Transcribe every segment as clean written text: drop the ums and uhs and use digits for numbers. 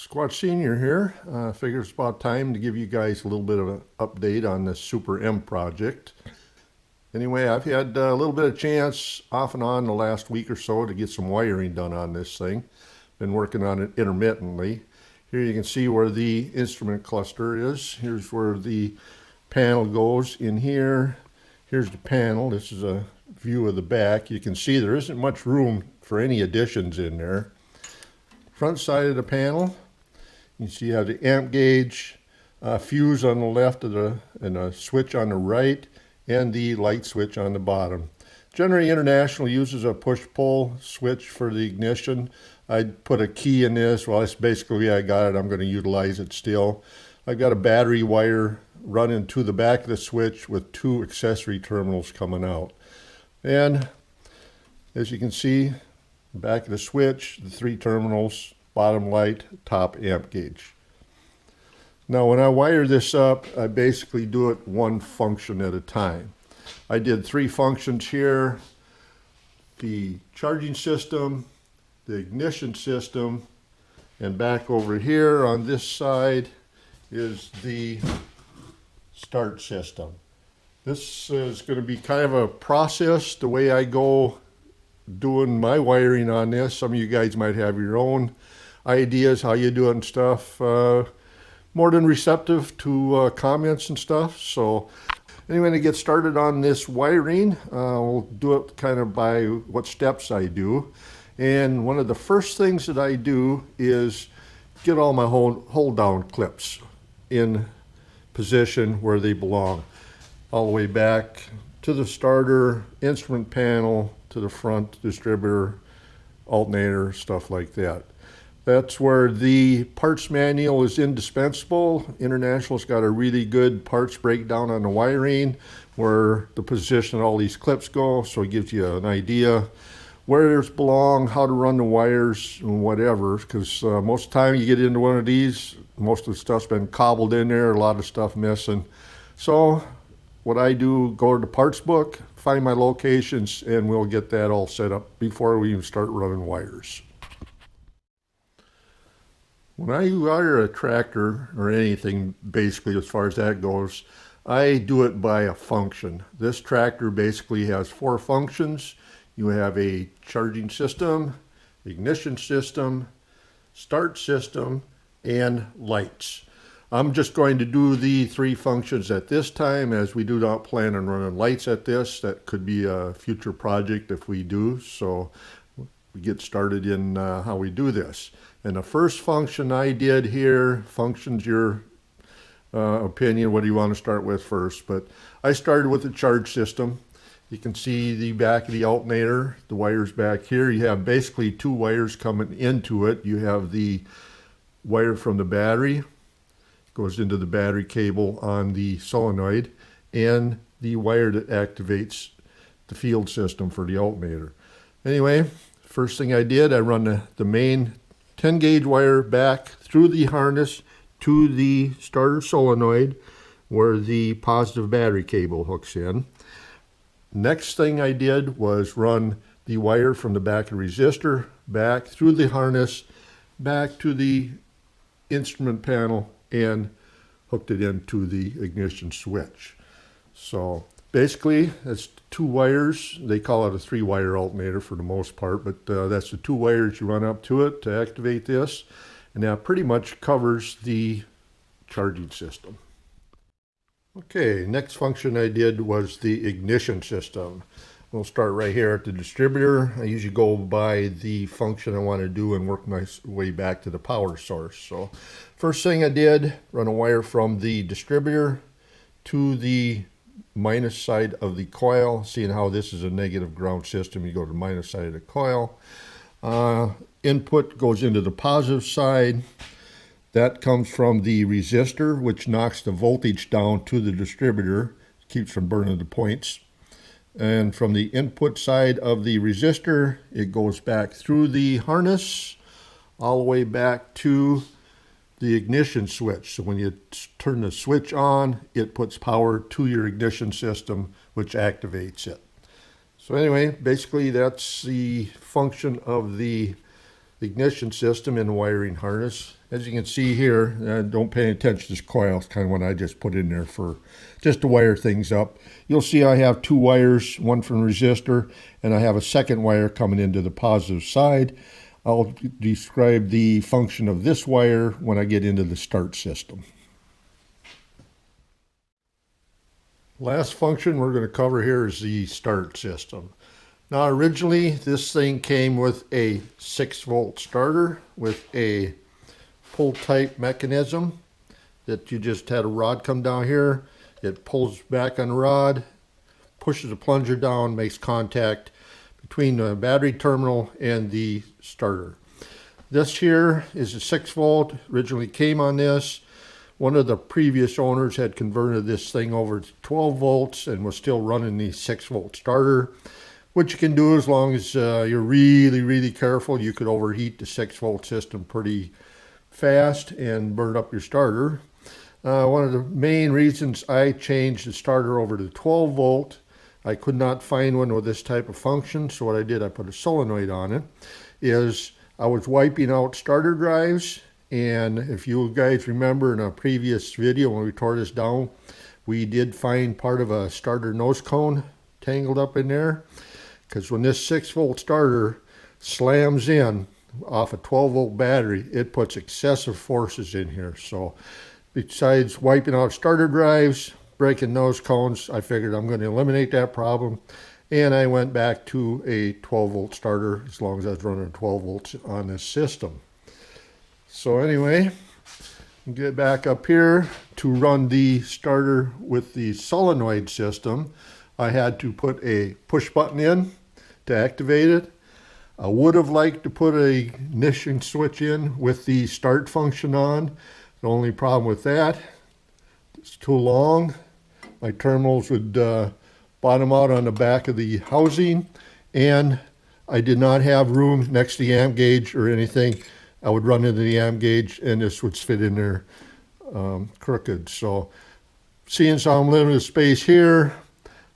Squatch Senior here. Figure it's about time to give you guys a little bit of an update on this Super M project. Anyway, I've had a little bit of chance off and on the last week or so to get some wiring done on this thing. Been working on it intermittently. Here you can see where the instrument cluster is. Here's where the panel goes in here. Here's the panel. This is a view of the back. You can see there isn't much room for any additions in there. Front side of the panel, you see you have the amp gauge, fuse on the left and a switch on the right, and the light switch on the bottom. Generally, International uses a push-pull switch for the ignition. I'd put a key in this. Well, that's basically I got it. I'm going to utilize it still. I've got a battery wire running to the back of the switch with two accessory terminals coming out. And as you can see, back of the switch, the three terminals, bottom light, top amp gauge. Now when I wire this up, I basically do it one function at a time. I did three functions here: the charging system, the ignition system, and back over here on this side is the start system. This is going to be kind of a process, the way I go doing my wiring on this. Some of you guys might have your own ideas how you do it and stuff. More than receptive to comments and stuff. So anyway, to get started on this wiring, we'll do it kind of by what steps I do. And one of the first things that I do is get all my hold down clips in position where they belong, all the way back to the starter, instrument panel, to the front distributor, alternator, stuff like that. That's where the parts manual is indispensable. International's got a really good parts breakdown on the wiring, where the position all these clips go, so it gives you an idea where theirs belong, how to run the wires, and whatever, because most of the time you get into one of these, most of the stuff's been cobbled in there, a lot of stuff missing. So what I do, go to the parts book, find my locations, and we'll get that all set up before we even start running wires. When I wire a tractor or anything, basically as far as that goes, I do it by a function. This tractor basically has four functions. You have a charging system, ignition system, start system, and lights. I'm just going to do the three functions at this time, as we do not plan on running lights at this. That could be a future project if we do. So we get started in how we do this. And the first function I did here, function's your opinion, what do you want to start with first? But I started with the charge system. You can see the back of the alternator, the wires back here. You have basically two wires coming into it. You have the wire from the battery, goes into the battery cable on the solenoid, and the wire that activates the field system for the alternator. Anyway, first thing I did, I run the main 10 gauge wire back through the harness to the starter solenoid where the positive battery cable hooks in. Next thing I did was run the wire from the back of the resistor back through the harness, back to the instrument panel, and hooked it into the ignition switch. So basically, that's two wires. They call it a three-wire alternator for the most part, but that's the two wires you run up to it to activate this, and that pretty much covers the charging system. Okay, next function I did was the ignition system. We'll start right here at the distributor. I usually go by the function I want to do and work my way back to the power source. So first thing I did, run a wire from the distributor to the minus side of the coil. Seeing how this is a negative ground system, you go to the minus side of the coil. Input goes into the positive side. That comes from the resistor, which knocks the voltage down to the distributor, keeps from burning the points. And from the input side of the resistor, it goes back through the harness, all the way back to the ignition switch. So when you turn the switch on, it puts power to your ignition system, which activates it. So anyway, basically that's the function of the ignition system in the wiring harness. As you can see here, don't pay attention to this coil. It's kind of one I just put in there for just to wire things up. You'll see I have two wires, one from the resistor, and I have a second wire coming into the positive side. I'll describe the function of this wire when I get into the start system. Last function we're going to cover here is the start system. Now originally this thing came with a 6-volt starter with a pull type mechanism that you just had a rod come down here. It pulls back on the rod, pushes the plunger down, makes contact between the battery terminal and the starter. This here is a 6-volt, originally came on this. One of the previous owners had converted this thing over to 12 volts and was still running the 6-volt starter, which you can do as long as you're really careful. You could overheat the 6-volt system pretty fast and burn up your starter. One of the main reasons I changed the starter over to 12 volt, I could not find one with this type of function, so what I did, I put a solenoid on it, is I was wiping out starter drives. And if you guys remember in a previous video when we tore this down, we did find part of a starter nose cone tangled up in there. Because when this 6-volt starter slams in off a 12-volt battery, it puts excessive forces in here. So besides wiping out starter drives, breaking nose cones, I figured I'm going to eliminate that problem. And I went back to a 12-volt starter as long as I was running 12 volts on this system. So anyway, get back up here. To run the starter with the solenoid system, I had to put a push button in to activate it. I would have liked to put a ignition switch in with the start function on. The only problem with that, it's too long. My terminals would bottom out on the back of the housing, and I did not have room next to the amp gauge or anything. I would run into the amp gauge and this would fit in there crooked. So seeing some limited space here,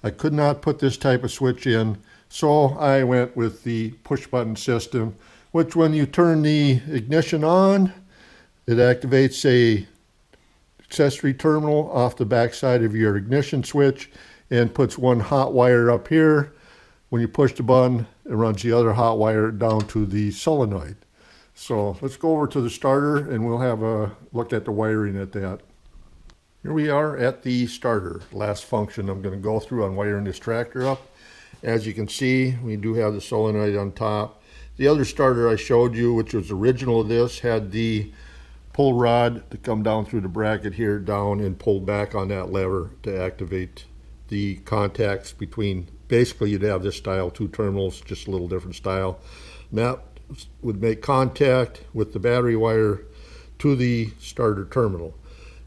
I could not put this type of switch in. So I went with the push button system, which when you turn the ignition on, it activates a accessory terminal off the back side of your ignition switch and puts one hot wire up here. When you push the button, it runs the other hot wire down to the solenoid. So let's go over to the starter and we'll have a look at the wiring at that. Here we are at the starter. Last function I'm going to go through on wiring this tractor up. As you can see, we do have the solenoid on top. The other starter I showed you, which was original to this, had the pull rod to come down through the bracket here down and pull back on that lever to activate the contacts between, basically you'd have this style, two terminals, just a little different style. And that would make contact with the battery wire to the starter terminal.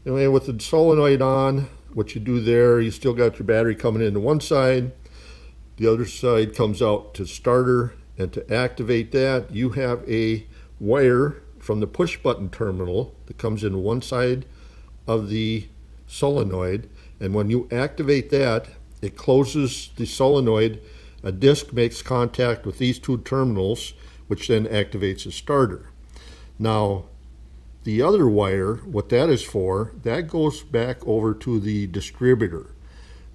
Anyway, with the solenoid on, what you do there, you still got your battery coming into one side, the other side comes out to starter, and to activate that, you have a wire from the push button terminal that comes in one side of the solenoid, and when you activate that, it closes the solenoid. A disc makes contact with these two terminals, which then activates the starter. Now, the other wire, what that is for, that goes back over to the distributor.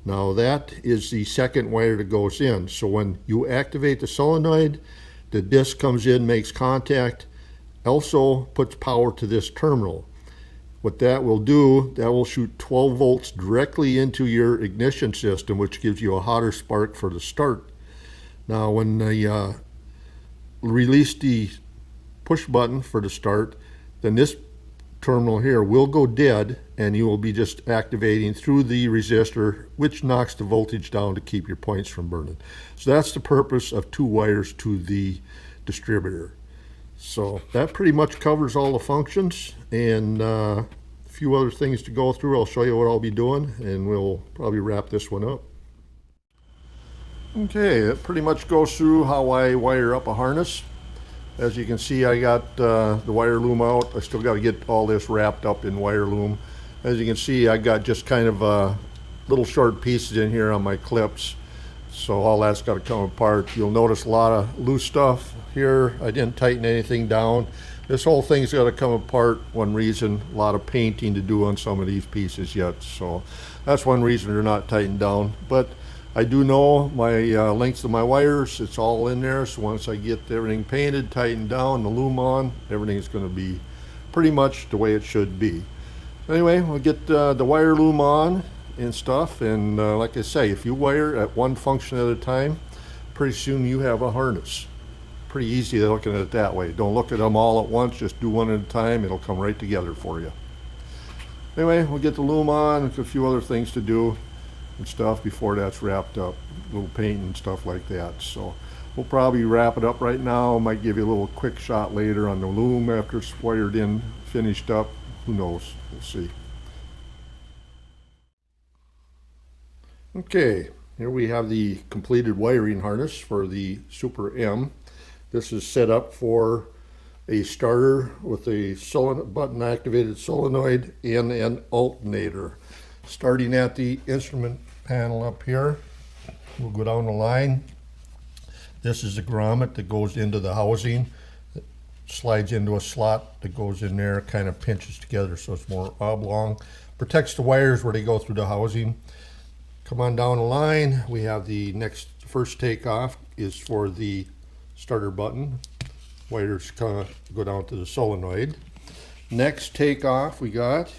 Now that is the second wire that goes in. So when you activate the solenoid, the disc comes in, makes contact, also puts power to this terminal. What that will do, that will shoot 12 volts directly into your ignition system, which gives you a hotter spark for the start. Now when they release the push button for the start, then this terminal here will go dead and you will be just activating through the resistor, which knocks the voltage down to keep your points from burning. So that's the purpose of two wires to the distributor. So that pretty much covers all the functions, and a few other things to go through. I'll show you what I'll be doing and we'll probably wrap this one up. Okay, that pretty much goes through how I wire up a harness. As you can see, I got the wire loom out. I still got to get all this wrapped up in wire loom. As you can see, I got just kind of little short pieces in here on my clips. So all that's got to come apart. You'll notice a lot of loose stuff here. I didn't tighten anything down. This whole thing's got to come apart. One reason, a lot of painting to do on some of these pieces yet. So that's one reason they're not tightened down. But I do know my lengths of my wires, it's all in there. So once I get everything painted, tightened down, the loom on, everything's going to be pretty much the way it should be. Anyway, we'll get the wire loom on and stuff. And like I say, if you wire at one function at a time, pretty soon you have a harness. Pretty easy looking at it that way. Don't look at them all at once, just do one at a time. It'll come right together for you. Anyway, we'll get the loom on. There's a few other things to do and stuff before that's wrapped up. A little paint and stuff like that. So we'll probably wrap it up right now. Might give you a little quick shot later on the loom after it's wired in, finished up. Who knows? We'll see. Okay, here we have the completed wiring harness for the Super M. This is set up for a starter with a button activated solenoid and an alternator. Starting at the instrument panel up here, we'll go down the line. This is a grommet that goes into the housing. It slides into a slot that goes in there, kind of pinches together so it's more oblong. Protects the wires where they go through the housing. Come on down the line, we have the first takeoff is for the starter button. Wires go down to the solenoid. Next takeoff we got,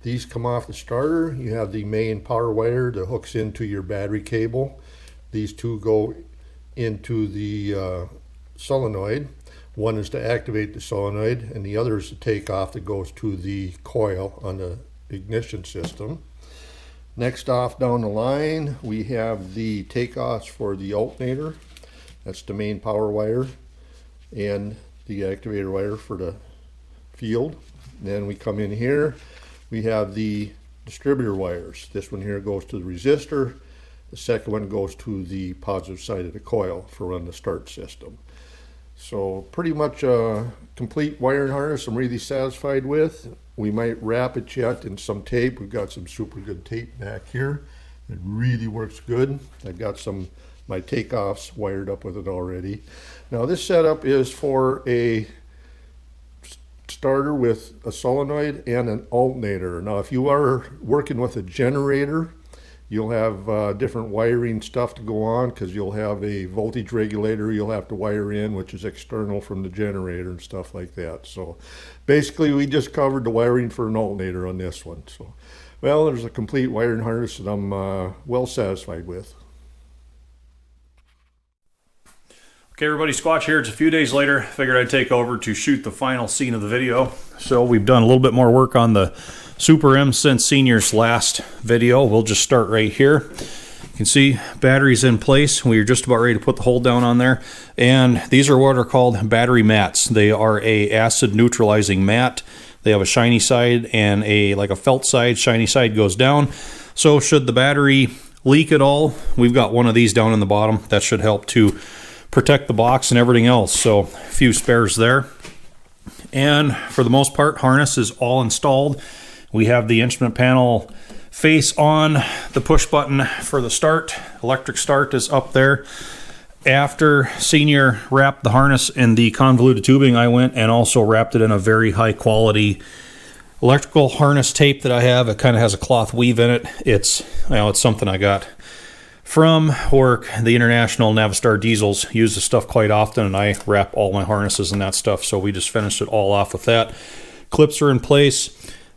these come off the starter. You have the main power wire that hooks into your battery cable. These two go into the solenoid. One is to activate the solenoid and the other is the takeoff that goes to the coil on the ignition system. Next off down the line we have the takeoffs for the alternator. That's the main power wire and the activator wire for the field. Then we come in here, we have the distributor wires. This one here goes to the resistor. The second one goes to the positive side of the coil for running the start system. So pretty much a complete wiring harness I'm really satisfied with. We might wrap it yet in some tape. We've got some super good tape back here. It really works good. I've got my takeoffs wired up with it already. Now this setup is for a starter with a solenoid and an alternator. Now if you are working with a generator, you'll have different wiring stuff to go on because you'll have a voltage regulator you'll have to wire in, which is external from the generator and stuff like that. So basically we just covered the wiring for an alternator on this one. So well, there's a complete wiring harness that I'm well satisfied with. Okay everybody, Squatch here. It's a few days later. Figured I'd take over to shoot the final scene of the video. So we've done a little bit more work on the Super M since Senior's last video. We'll just start right here. You can see batteries in place. We're just about ready to put the hole down on there. And these are what are called battery mats. They are a acid neutralizing mat. They have a shiny side and like a felt side. Shiny side goes down. So should the battery leak at all, we've got one of these down in the bottom. That should help to protect the box and everything else. So a few spares there. And for the most part, harness is all installed. We have the instrument panel face on, the push button for the start. Electric start is up there. After Senior wrapped the harness in the convoluted tubing, I went and also wrapped it in a very high quality electrical harness tape that I have. It kind of has a cloth weave in it. It's something I got from work. The International Navistar diesels use this stuff quite often, and I wrap all my harnesses and that stuff, so we just finished it all off with that. Clips are in place.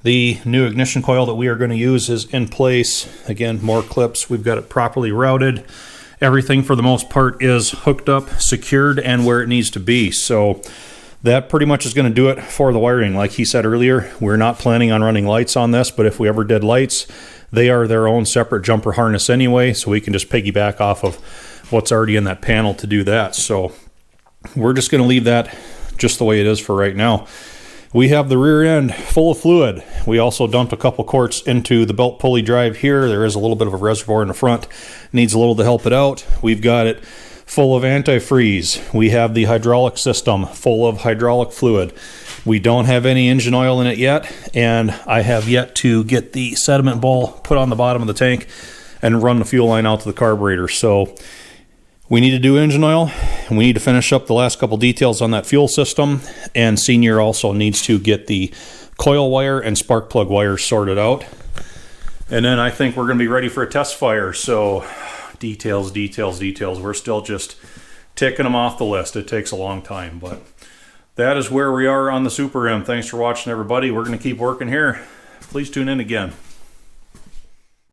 The new ignition coil that we are going to use is in place. Again, more clips. We've got it properly routed. Everything for the most part is hooked up, secured, and where it needs to be. So that pretty much is going to do it for the wiring. Like he said earlier, we're not planning on running lights on this, but if we ever did lights, they are their own separate jumper harness anyway, so we can just piggyback off of what's already in that panel to do that. So we're just going to leave that just the way it is for right now. We have the rear end full of fluid. We also dumped a couple quarts into the belt pulley drive here. There is a little bit of a reservoir in the front. Needs a little to help it out. We've got it full of antifreeze. We have the hydraulic system full of hydraulic fluid. We don't have any engine oil in it yet, and I have yet to get the sediment ball put on the bottom of the tank. and run the fuel line out to the carburetor. So we need to do engine oil, and we need to finish up the last couple details on that fuel system, and Senior also needs to get the coil wire and spark plug wire sorted out. And then I think we're going to be ready for a test fire. So details. We're still just ticking them off the list. It takes a long time, but that is where we are on the Super M. Thanks for watching, everybody. We're going to keep working here. Please tune in again.